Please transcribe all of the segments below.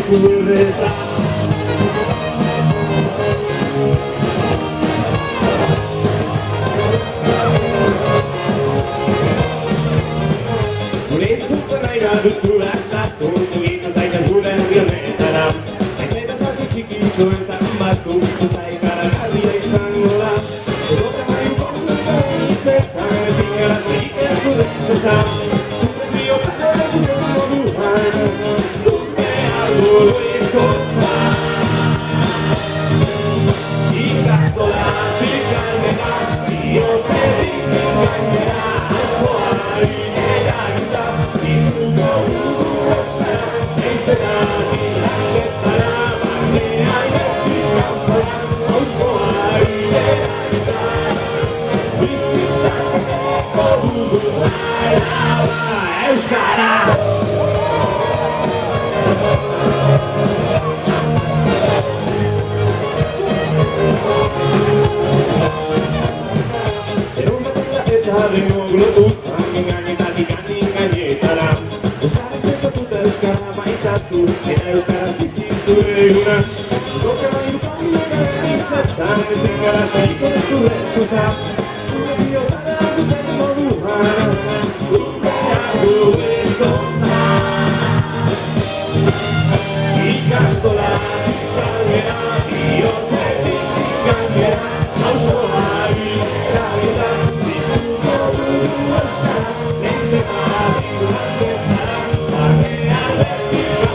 purezza. Mulečnica naj ga dosulaš na tortu in nazaj ga zule violentana. Naj se da svaki čiki čuenta matu, vsaj karakali je sangola. Zopra maju komdu karice, tam ne zingara šlike sulešaša. Super bio kada budu duhan, duhe ardu iskotva. I kastola, ti kalmena, i oceli kanjera, aspoari. Eta euskaraz bizi zure eguna Zoka bai ukamio gareritzetan Ezen gara zaiko zure sosa Zure biotara duten moduan Urteak du eskonta Ikastola, ikangera, bihotzetik ikangera Auzoari, eragita, bizuko du euskara Ezena bidurandetara, barnean letik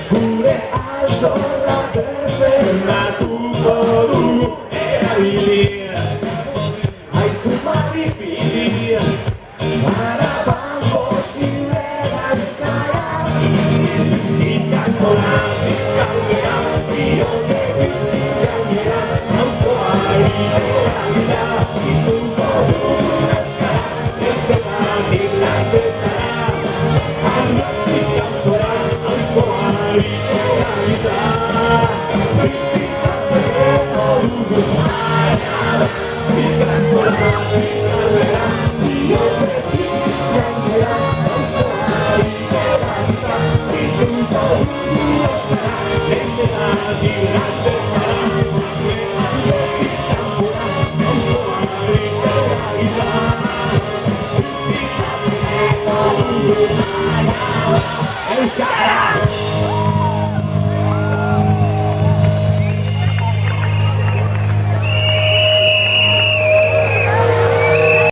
Gure altxorra defendatuko du erabili Haizu maripili Harapan posible da euskara Ikastola, ikangera, bihotzetik ikangera Auzoari eragila, iztuko du euskara Ezena bilandetara I